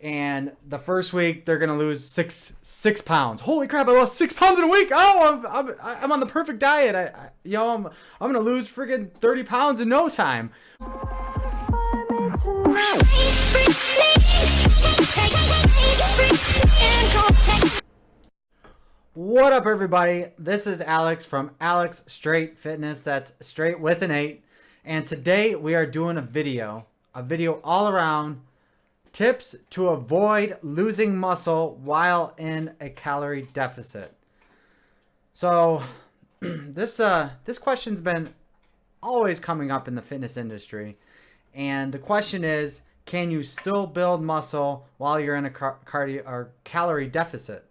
And the first week they're gonna lose six pounds. Holy crap! I lost 6 pounds in a week. Oh, I'm on the perfect diet. I'm gonna lose friggin' 30 pounds in no time. What up, everybody? This is Alex from Alex Straight Fitness. That's straight with an 8. And today we are doing a video all around tips to avoid losing muscle while in a calorie deficit. So this question's been always coming up in the fitness industry, and the question is, can you still build muscle while you're in a cardio or calorie deficit?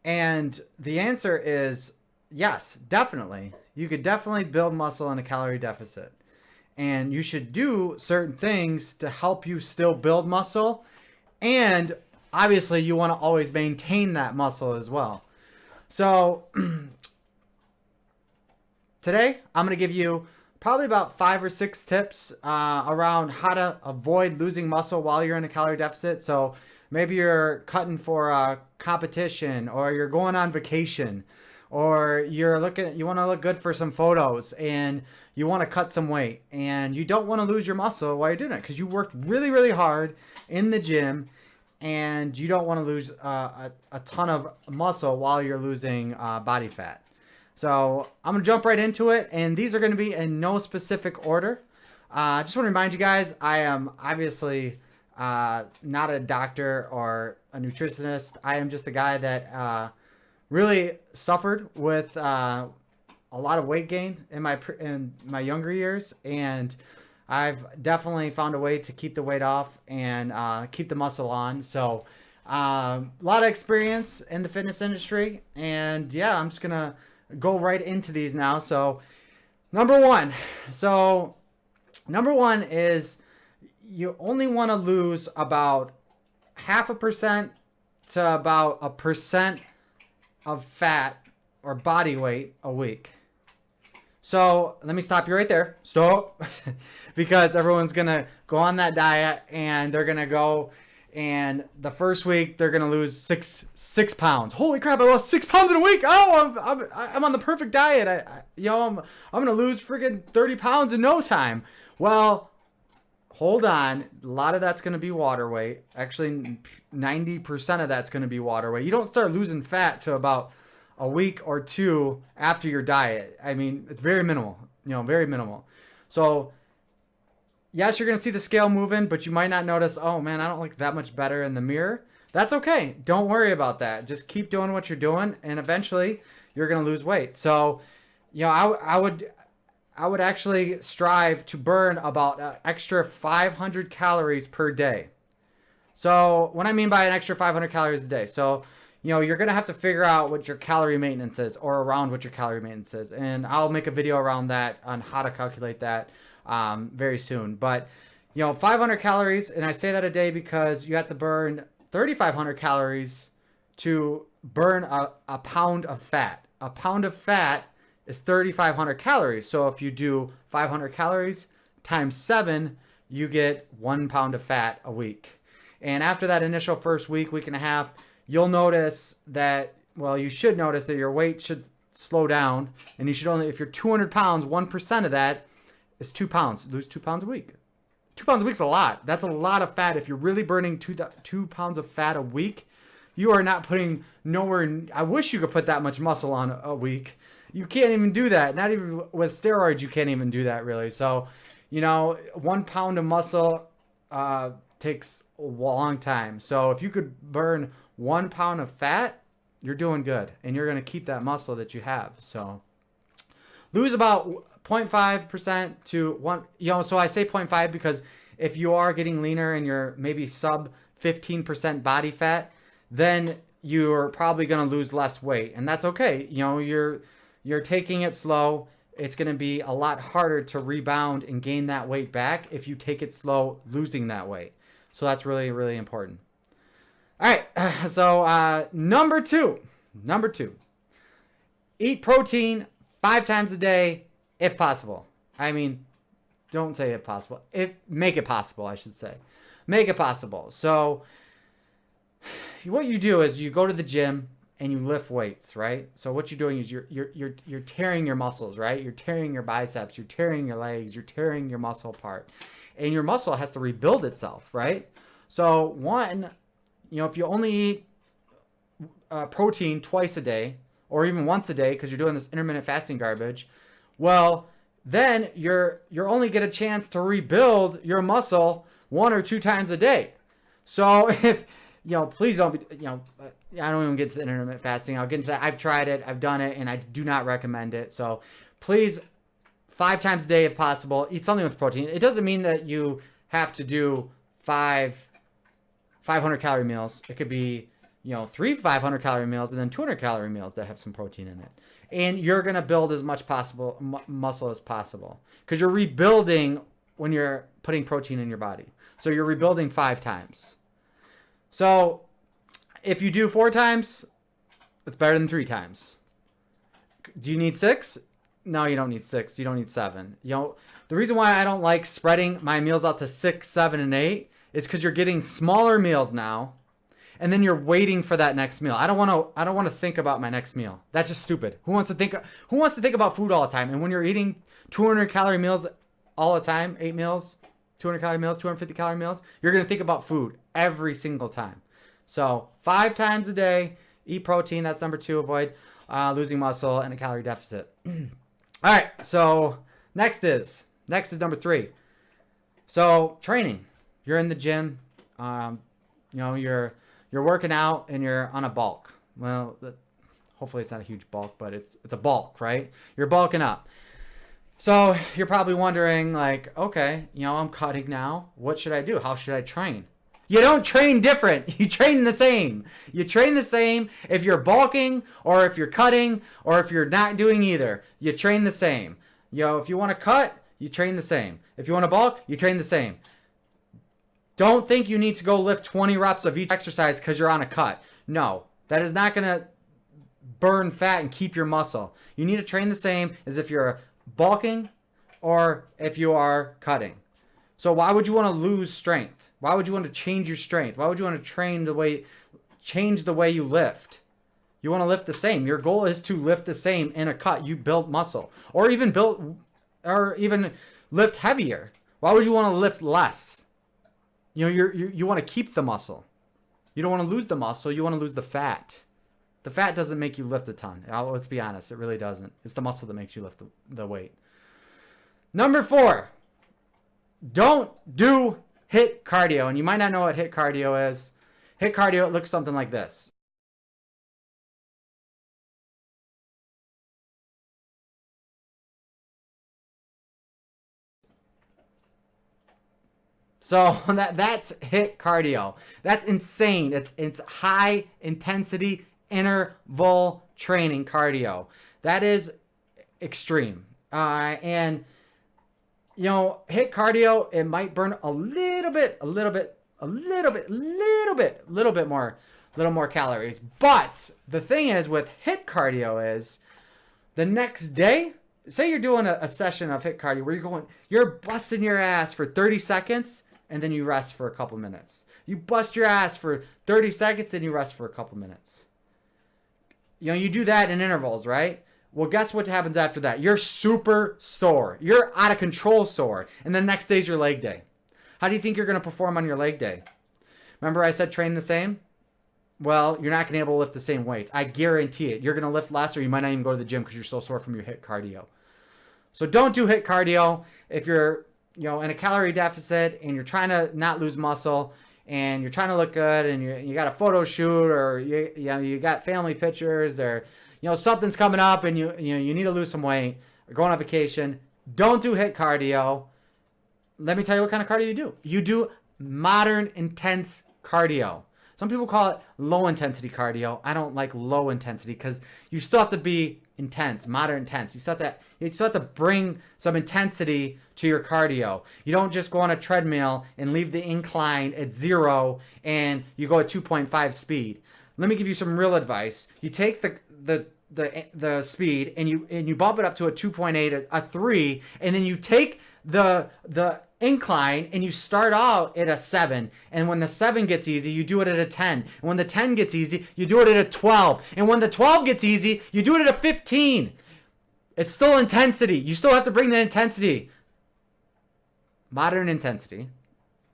And the answer is yes, definitely. You could definitely build muscle in a calorie deficit. And you should do certain things to help you still build muscle. And obviously you want to always maintain that muscle as well. So today I'm going to give you probably about 5 or 6 tips around how to avoid losing muscle while you're in a calorie deficit. So maybe you're cutting for a competition, or you're going on vacation, or you want to look good for some photos, and you want to cut some weight, and you don't want to lose your muscle while you're doing it because you worked really, really hard in the gym, and you don't want to lose a ton of muscle while you're losing body fat. So I'm going to jump right into it, and these are going to be in no specific order. I just want to remind you guys, I am obviously not a doctor or a nutritionist. I am just a guy that really suffered with a lot of weight gain in my younger years, and I've definitely found a way to keep the weight off and keep the muscle on. So a lot of experience in the fitness industry, and yeah, I'm just gonna go right into these now. So number one is you only want to lose about 0.5% to about 1% of fat or body weight a week. So let me stop you right there. Stop. Because everyone's going to go on that diet, and they're going to go, and the first week they're going to lose six pounds. Holy crap, I lost 6 pounds in a week. Oh, I'm on the perfect diet. I'm going to lose friggin' 30 pounds in no time. Well, hold on. A lot of that's going to be water weight. Actually, 90% of that's going to be water weight. You don't start losing fat to about a week or 2 after your diet. I mean, it's very minimal, very minimal. So yes, you're going to see the scale moving, but you might not notice, oh man, I don't look that much better in the mirror. That's okay. Don't worry about that. Just keep doing what you're doing, and eventually you're going to lose weight. So, I would actually strive to burn about an extra 500 calories per day. So what I mean by an extra 500 calories a day, so you're going to have to figure out what your calorie maintenance is, or around what your calorie maintenance is. And I'll make a video around that on how to calculate that very soon. But 500 calories, and I say that a day because you have to burn 3,500 calories to burn a pound of fat. A pound of fat is 3,500 calories. So if you do 500 calories times 7, you get 1 pound of fat a week. And after that initial first week and a half, you'll notice that, you should notice that your weight should slow down, and you should only, if you're 200 pounds, 1% of that is 2 pounds. Lose 2 pounds a week. 2 pounds a week's a lot. That's a lot of fat. If you're really burning 2 pounds of fat a week, you are not putting nowhere. I wish you could put that much muscle on a week. You can't even do that. Not even with steroids, you can't even do that, really. So, 1 pound of muscle takes a long time. So if you could burn 1 pound of fat, you're doing good, and you're going to keep that muscle that you have. So lose about 0.5% to 1. So I say 0.5 because if you are getting leaner and you're maybe sub 15% body fat, then you're probably going to lose less weight, and that's okay. You're taking it slow. It's going to be a lot harder to rebound and gain that weight back if you take it slow, losing that weight. So that's really, really important. All right. So number two, eat protein 5 times a day if possible. I mean, don't say if possible. Make it possible, I should say. Make it possible. So what you do is you go to the gym and you lift weights, right? So what you're doing is you're tearing your muscles, right? You're tearing your biceps, you're tearing your legs, you're tearing your muscle apart. And your muscle has to rebuild itself, right? So one, if you only eat protein twice a day or even once a day because you're doing this intermittent fasting garbage, well, then you're only get a chance to rebuild your muscle 1 or 2 times a day. So if please don't be, I don't even get to the intermittent fasting. I'll get into that. I've tried it, I've done it, and I do not recommend it. So please, 5 times a day if possible, eat something with protein. It doesn't mean that you have to do 500 calorie meals. It could be, 3 500 calorie meals and then 200 calorie meals that have some protein in it. And you're going to build as much muscle as possible because you're rebuilding when you're putting protein in your body. So you're rebuilding 5 times. So if you do 4 times, it's better than 3 times. Do you need 6? No, you don't need 6. You don't need 7. The reason why I don't like spreading my meals out to 6, 7, and 8 is because you're getting smaller meals now, and then you're waiting for that next meal. I don't want to think about my next meal. That's just stupid. Who wants to think about food all the time? And when you're eating 200 calorie meals all the time, 8 meals, 200 calorie meals, 250 calorie meals, you're going to think about food every single time. So 5 times a day, eat protein. That's number 2. Avoid losing muscle and a calorie deficit. All right. So next is number 3. So training. You're in the gym. You're working out and you're on a bulk. Well, hopefully it's not a huge bulk, but it's a bulk, right? You're bulking up. So you're probably wondering, like, okay, I'm cutting now. What should I do? How should I train? You don't train different. You train the same. You train the same if you're bulking or if you're cutting or if you're not doing either. You train the same. If you want to cut, you train the same. If you want to bulk, you train the same. Don't think you need to go lift 20 reps of each exercise because you're on a cut. No, that is not going to burn fat and keep your muscle. You need to train the same as if you're bulking or if you are cutting. So why would you want to lose strength? Why would you want to change your strength? Why would you want to change the way you lift? You want to lift the same. Your goal is to lift the same in a cut. You build muscle or even lift heavier. Why would you want to lift less? You want to keep the muscle. You don't want to lose the muscle. You want to lose the fat. The fat doesn't make you lift a ton. Let's be honest. It really doesn't. It's the muscle that makes you lift the weight. Number 4, don't do HIIT cardio. And you might not know what HIIT cardio is. HIIT cardio, it looks something like this. So that's HIIT cardio. That's insane. It's high intensity interval training cardio. That is extreme. And HIIT cardio, it might burn a little bit more calories. But the thing is with HIIT cardio is the next day, say you're doing a session of HIIT cardio where you're busting your ass for 30 seconds and then you rest for a couple minutes. You bust your ass for 30 seconds, then you rest for a couple minutes. You do that in intervals, right? Well, guess what happens after that? You're super sore. You're out of control sore. And the next day's your leg day. How do you think you're going to perform on your leg day? Remember I said train the same? Well, you're not going to be able to lift the same weights. I guarantee it. You're going to lift less or you might not even go to the gym because you're so sore from your HIIT cardio. So don't do HIIT cardio if you're in a calorie deficit and you're trying to not lose muscle and you're trying to look good and you got a photo shoot or you got family pictures or something's coming up and you need to lose some weight or going on vacation. Don't do HIIT cardio. Let me tell you what kind of cardio you do. You do modern intense cardio. Some people call it low intensity cardio. I don't like low intensity because you still have to be intense, moderate intense. You still have to bring some intensity to your cardio. You don't just go on a treadmill and leave the incline at 0 and you go at 2.5 speed. Let me give you some real advice. You take the the speed and you bump it up to a 2.8, a 3, and then you take the incline and you start out at a 7, and when the 7 gets easy, you do it at a 10, and when the 10 gets easy, you do it at a 12, and when the 12 gets easy, you do it at a 15. It's still intensity. You still have to bring the intensity. Modern intensity.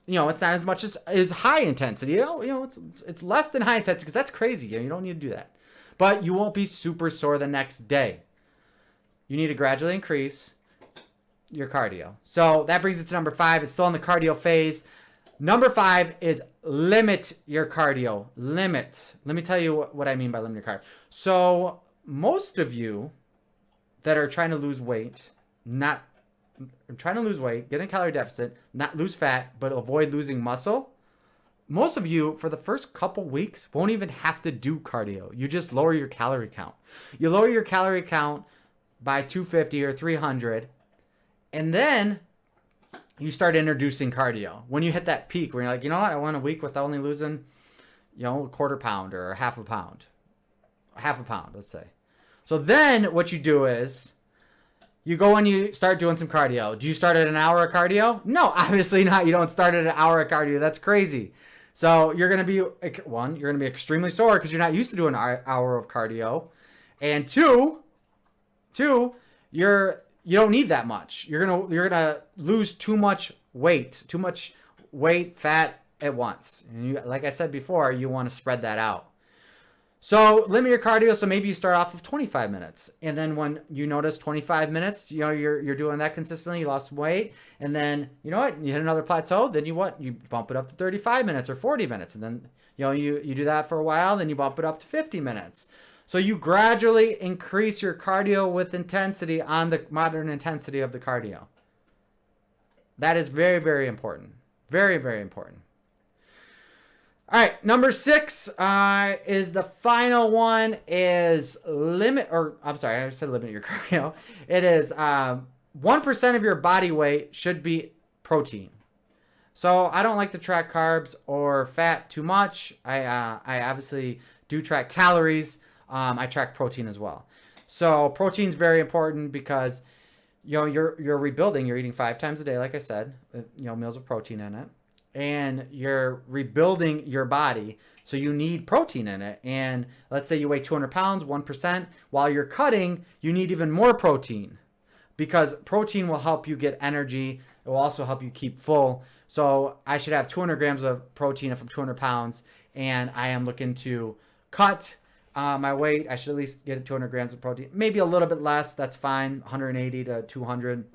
You know, it's not as much as high intensity. You know, it's less than high intensity because that's crazy. You don't need to do that. But you won't be super sore the next day. You need to gradually increase your cardio. So that brings it to number 5. It's still in the cardio phase. Number 5 is limit your cardio. Limit. Let me tell you what I mean by limit your cardio. So most of you that are trying to lose weight, get in a calorie deficit, not lose fat, but avoid losing muscle. Most of you, for the first couple weeks, won't even have to do cardio. You just lower your calorie count. You lower your calorie count by 250 or 300, and then you start introducing cardio. When you hit that peak where you're like, you know what, I want a week with only losing, a quarter pound or half a pound, let's say. So then what you do is you go and you start doing some cardio. Do you start at an hour of cardio? No, obviously not. You don't start at an hour of cardio. That's crazy. So you're going to be, you're going to be extremely sore because you're not used to doing an hour of cardio. And two, you don't need that much. You're going to lose too much weight, fat at once. And like I said before, you want to spread that out. So limit your cardio. So maybe you start off with 25 minutes. And then when you notice 25 minutes, you're doing that consistently, you lost some weight. And then, you know what, you hit another plateau. Then you bump it up to 35 minutes or 40 minutes. And then, you do that for a while. Then you bump it up to 50 minutes. So you gradually increase your cardio with intensity on the modern intensity of the cardio. That is very, very important. Very, very important. All right, number 6 is the final one is limit your cardio. It is 1% of your body weight should be protein. So I don't like to track carbs or fat too much. I obviously do track calories. I track protein as well. So protein is very important because you're rebuilding. You're eating 5 times a day, like I said. Meals with protein in it. And you're rebuilding your body, so you need protein in it. And let's say you weigh 200 pounds, 1%. While you're cutting, you need even more protein because protein will help you get energy. It will also help you keep full. So I should have 200 grams of protein if I'm 200 pounds, and I am looking to cut my weight. I should at least get 200 grams of protein. Maybe a little bit less, that's fine, 180 to 200.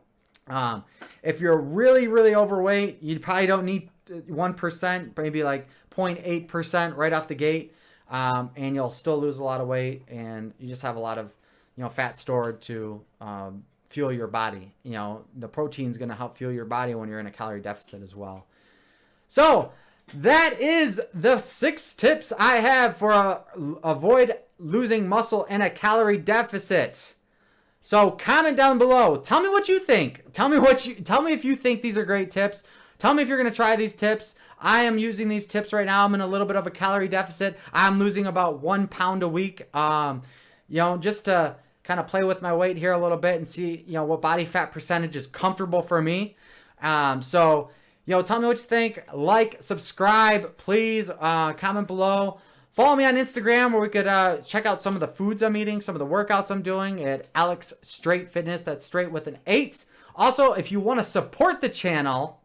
If you're really, really overweight, you probably don't need 1%, maybe like 0.8% right off the gate, and you'll still lose a lot of weight, and you just have a lot of fat stored to fuel your body. The protein is going to help fuel your body when you're in a calorie deficit as well. So that is the 6 tips I have for avoid losing muscle in a calorie deficit. So comment down below. Tell me what you think. Tell me if you think these are great tips. Tell me if you're going to try these tips. I am using these tips right now. I'm in a little bit of a calorie deficit. I'm losing about 1 pound a week. Just to kind of play with my weight here a little bit and see, what body fat percentage is comfortable for me. So tell me what you think. Like, subscribe, please. Comment below. Follow me on Instagram where we could check out some of the foods I'm eating, some of the workouts I'm doing at Alex Straight Fitness. That's straight with an 8. Also, if you want to support the channel,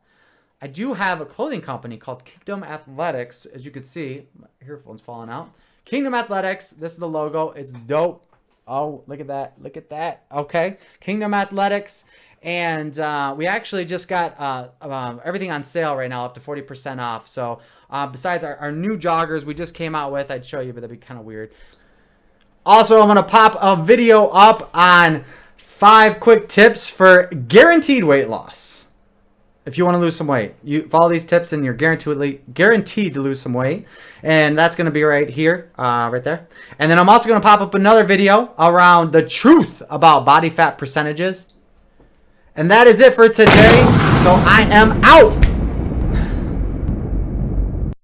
I do have a clothing company called Kingdom Athletics. As you can see, my earphone's falling out. Kingdom Athletics. This is the logo. It's dope. Oh, look at that. Look at that. Okay. Kingdom Athletics. And we actually just got everything on sale right now, up to 40% off. So besides our new joggers we just came out with, I'd show you, but that'd be kind of weird. Also, I'm going to pop a video up on 5 quick tips for guaranteed weight loss. If you want to lose some weight, you follow these tips and you're guaranteed to lose some weight. And that's going to be right here, right there. And then I'm also going to pop up another video around the truth about body fat percentages. And that is it for today. So I am out.